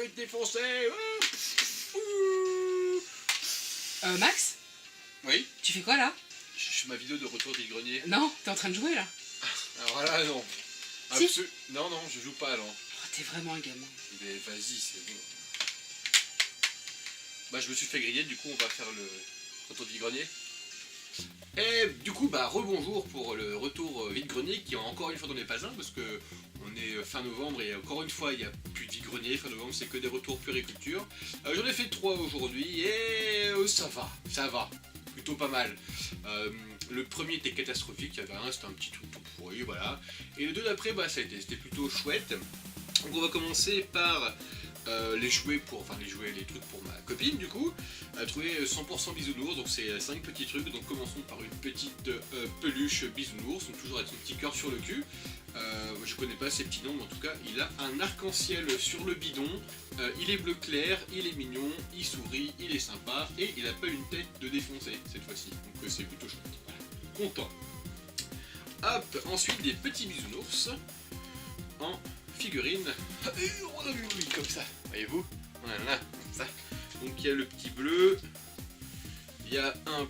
faites défoncer. Max, Oui, tu fais quoi là? je fais ma vidéo de retour du grenier. Non, t'es en train de jouer là? Alors là, non. Si. Non, non, je joue pas, non. Oh, t'es vraiment un gamin. Mais vas-y, c'est bon. Bah, je me suis fait griller, du coup, on va faire le retour du grenier. Et du coup, bah, rebonjour pour le retour vide-grenier, qui encore une fois n'en est pas un, parce que on est fin novembre et encore une fois, il n'y a plus de vide-grenier. Fin novembre, c'est que des retours puriculture. J'en ai fait 3 aujourd'hui et ça va. Plutôt pas mal. Le premier était catastrophique, il y avait un, c'était un petit truc tout pourri, voilà. Et le 2 d'après, bah, c'était plutôt chouette. Donc on va commencer par les jouets, les trucs pour ma copine du coup. Trouver 100% bisounours, donc c'est 5 petits trucs. Donc commençons par une petite peluche bisounours, donc toujours avec son petit cœur sur le cul. Je connais pas ses petits noms, mais en tout cas il a un arc-en-ciel sur le bidon. Il est bleu clair, il est mignon, il sourit, il est sympa et il a pas une tête de défoncé cette fois-ci. Donc c'est plutôt chouette. Voilà. Content. Hop, ensuite des petits bisounours en figurine. Comme ça, voyez-vous? Voilà, comme ça. Donc il y a le petit bleu, il y a un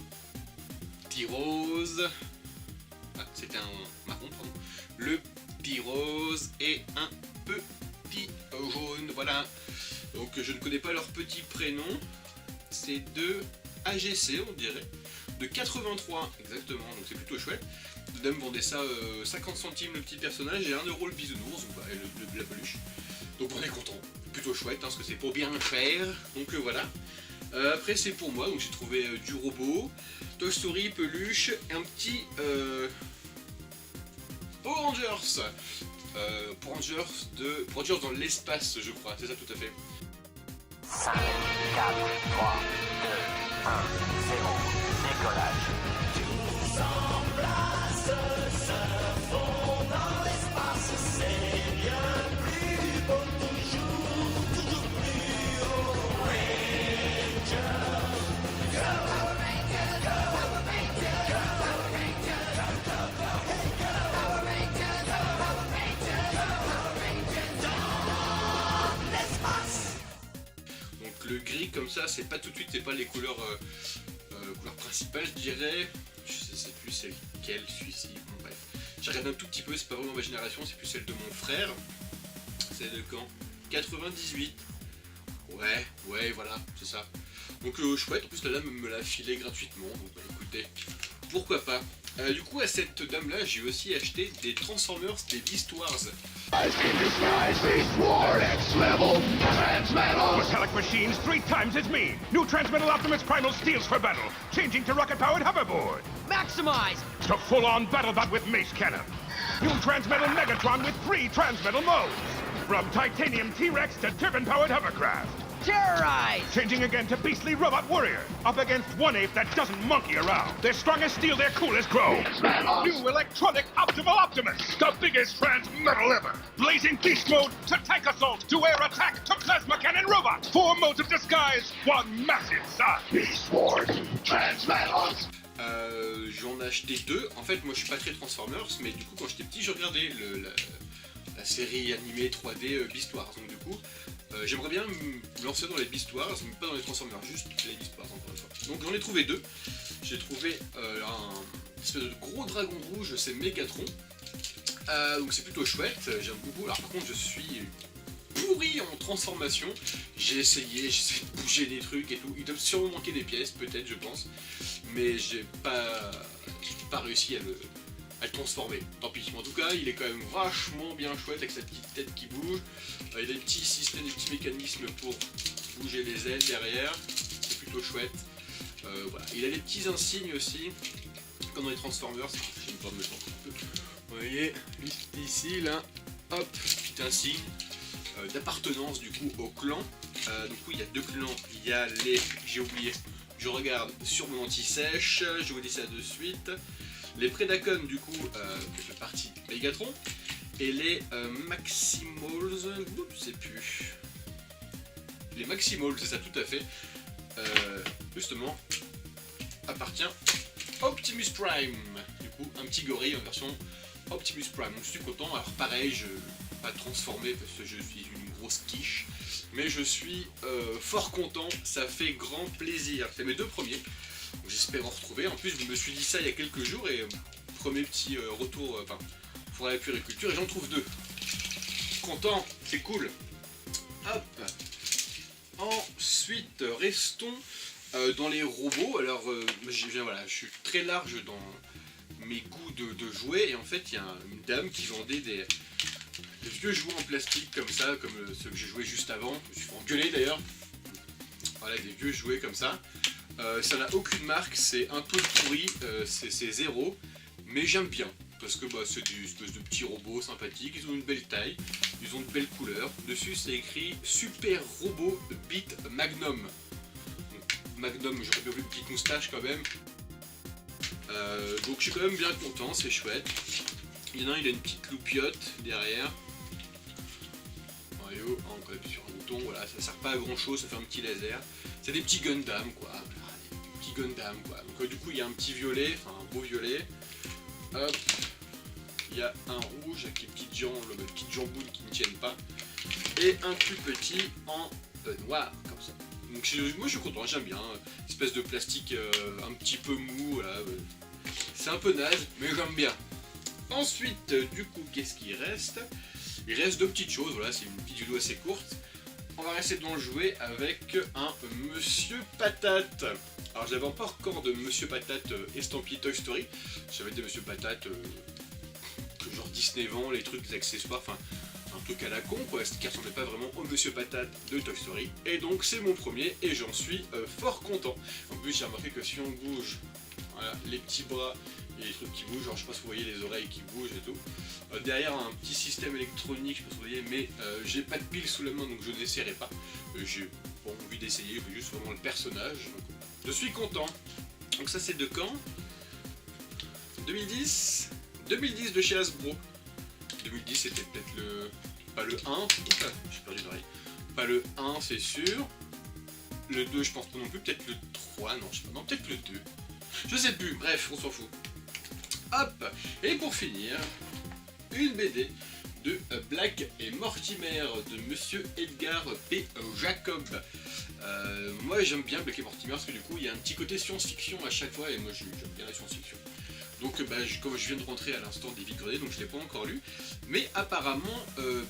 petit rose. Ah, c'était un marron, pardon. Le petit rose et un petit jaune, voilà. Donc je ne connais pas leur petit prénom. C'est de AGC, on dirait. De 83, exactement, donc c'est plutôt chouette. De Dame vendait ça 50 centimes le petit personnage et 1 euro le bisounours, donc, la peluche. Donc on est content, plutôt chouette, hein, parce que c'est pour bien faire. Donc voilà. Après c'est pour moi, donc j'ai trouvé du robot, Toy Story, peluche, et un petit Power Rangers. Power Rangers dans l'espace, je crois, c'est ça tout à fait. 5, 4, 3, 2, 1, 0, décollage. Tous en place se font dans l'espace, c'est bien plus beau toujours plus haut. Rangers, go Power Rangers, go Power Rangers, go Power Rangers, go Power Rangers, go Power Rangers, go Power Rangers, dans l'espace. Donc le gris comme ça, c'est pas tout de suite, c'est pas les couleurs principales, je dirais. Je sais plus c'est lequel, celui-ci, bon, bref. J'ai regardé un tout petit peu, c'est pas vraiment ma génération, c'est plus celle de mon frère. C'est de quand? 98. Ouais, voilà, c'est ça. Donc chouette, en plus la dame me l'a filé gratuitement, donc bah, écoutez, pourquoi pas. Du coup à cette dame là j'ai aussi acheté des Transformers des Beast Wars. Metallic machines 3 times as mean. New Transmetal Optimus Primal steals for battle, changing to rocket-powered hoverboard. Maximize! To full-on BattleBot with mace cannon. New Transmetal Megatron with 3 Transmetal modes. From Titanium T-Rex to turbine-powered hovercraft. Terrorize! Changing again to Beastly Robot Warrior, up against one ape that doesn't monkey around. They're strong as steel, they're cool as crow. New Electronic Optimal Optimus, the biggest Transmetal ever. Blazing Beast Mode to Tank Assault, to Air Attack, to Plasma Cannon Robot. 4 modes of disguise, one massive size. Beast Wars, Transmetals. J'en ai acheté 2. En fait, moi je suis pas très Transformers, mais du coup, quand j'étais petit, je regardais la série animée 3D Beast Wars. Donc, du coup, j'aimerais bien me lancer dans les Beast Wars, mais pas dans les Transformers, juste les Beast Wars, encore une fois. Donc, j'en ai trouvé 2. J'ai trouvé un espèce de gros dragon rouge, c'est Megatron. Donc, c'est plutôt chouette, j'aime beaucoup. Alors, par contre, je suis pourri en transformation. J'ai essayé de bouger des trucs et tout. Il doit sûrement manquer des pièces, peut-être, je pense. Mais j'ai pas réussi à le transformer. Tant pis. En tout cas, il est quand même vachement bien chouette avec sa petite tête qui bouge. Il a des petits systèmes, des petits mécanismes pour bouger les ailes derrière. C'est plutôt chouette. Voilà. Il a des petits insignes aussi, comme dans les Transformers. J'ai une forme de temps. Vous voyez, juste ici, là, hop, petit insigne d'appartenance du coup au clan. Donc oui, il y a 2 clans. Il y a les, j'ai oublié, je regarde sur mon anti-sèche, je vous dis ça de suite. Les Predacons du coup, qui fait partie Megatron. Et les Maximals, je sais plus. Les Maximals, c'est ça tout à fait. Justement, appartient Optimus Prime. Du coup, un petit gorille en version Optimus Prime. Donc je suis content. Alors pareil, pas transformé parce que je suis une grosse quiche. Mais je suis fort content, ça fait grand plaisir. C'est mes 2 premiers, j'espère en retrouver. En plus je me suis dit ça il y a quelques jours et premier petit retour, forêt à puériculture et j'en trouve 2. Content, c'est cool. Hop. Ensuite, restons dans les robots. Alors, voilà, je suis très large dans mes goûts de jouets. Et en fait, il y a une dame qui vendait des vieux jouets en plastique comme ça, comme ceux que j'ai joué juste avant. Je me suis fait engueuler d'ailleurs. Voilà, des vieux jouets comme ça. Ça n'a aucune marque, c'est un peu pourri, c'est 0. Mais j'aime bien. Parce que c'est des espèces de petits robots sympathiques, ils ont une belle taille, ils ont de belles couleurs. Dessus c'est écrit Super Robot Beat Magnum. Donc, Magnum, j'aurais bien vu une petite moustache quand même. Donc je suis quand même bien content, c'est chouette. Il y en a un, il a une petite loupiote derrière. Mario, on peut appuyer sur un bouton, voilà, ça sert pas à grand chose, ça fait un petit laser. C'est des petits Gundam quoi. Voilà, des petits Gundam quoi. Donc du coup il y a un petit violet, enfin un beau violet. Hop, il y a un rouge avec les petites jambounes qui ne tiennent pas, et un plus petit en noir, comme ça. Donc moi je suis content, j'aime bien, espèce de plastique un petit peu mou, voilà. C'est un peu naze, mais j'aime bien. Ensuite, du coup, qu'est-ce qu'il reste? Il reste 2 petites choses, voilà, c'est une petite vidéo assez courte. On va rester dans le jouet avec un Monsieur Patate. Alors j'avais pas encore de Monsieur Patate estampillé Toy Story. J'avais des Monsieur Patate que genre Disney vend, les trucs, des accessoires, enfin un truc à la con quoi, qui ressemblait pas vraiment au Monsieur Patate de Toy Story. Et donc c'est mon premier et j'en suis fort content. En plus j'ai remarqué que si on bouge, voilà, les petits bras et les trucs qui bougent, genre je sais pas si vous voyez les oreilles qui bougent et tout. Derrière un petit système électronique, je sais pas si vous voyez, mais j'ai pas de pile sous la main donc je n'essaierai pas. J'ai pas envie d'essayer, je veux juste vraiment le personnage. Donc, je suis content. Donc ça c'est de quand? 2010 de chez Hasbro. 2010 c'était peut-être le... pas le 1, j'ai perdu l'oreille. Pas le 1 c'est sûr. Le 2 je pense pas non plus, peut-être le 3, non je sais pas, non peut-être le 2. Je sais plus, bref, on s'en fout. Hop. Et pour finir, une BD de Black et Mortimer de Monsieur Edgar P. Jacob. Moi j'aime bien Black et Mortimer parce que du coup il y a un petit côté science-fiction à chaque fois et moi j'aime bien la science-fiction. Donc comme je viens de rentrer à l'instant des vide-greniers, donc je ne l'ai pas encore lu. Mais apparemment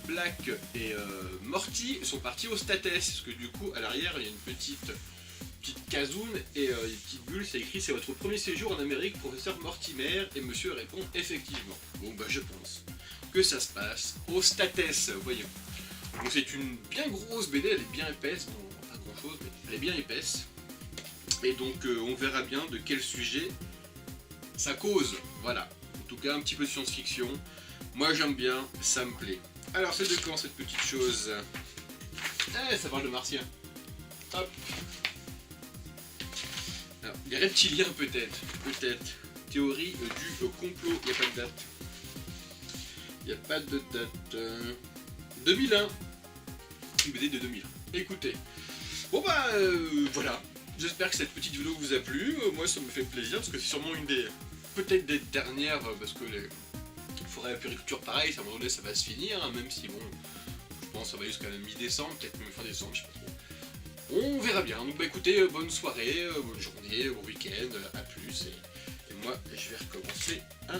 Black et Morty sont partis au States parce que du coup à l'arrière il y a une petite casoune et une petite bulle, c'est écrit c'est votre premier séjour en Amérique, professeur Mortimer, et monsieur répond effectivement. Bon je pense que ça se passe au States, vous voyez. Donc c'est une bien grosse BD, elle est bien épaisse, bon pas grand chose mais elle est bien épaisse. Et donc on verra bien de quel sujet ça cause, voilà. En tout cas un petit peu de science-fiction, moi j'aime bien, ça me plaît. Alors c'est de quand cette petite chose? Ça parle de martiens. Hop. Alors, les reptiliens peut-être. Théorie du complot, il n'y a pas de date. Il n'y a pas de date. 2001. Une BD de 2001. Écoutez. Bon voilà. J'espère que cette petite vidéo vous a plu. Moi ça me fait plaisir parce que c'est sûrement une des... peut-être des dernières parce que les forêts à puériculture pareil, à un moment donné ça va se finir, hein, même si bon, je pense que ça va jusqu'à la mi-décembre, peut-être même fin décembre, je sais pas trop. On verra bien. Donc écoutez, bonne soirée, bonne journée, bon week-end, à plus et moi je vais recommencer à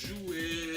jouer.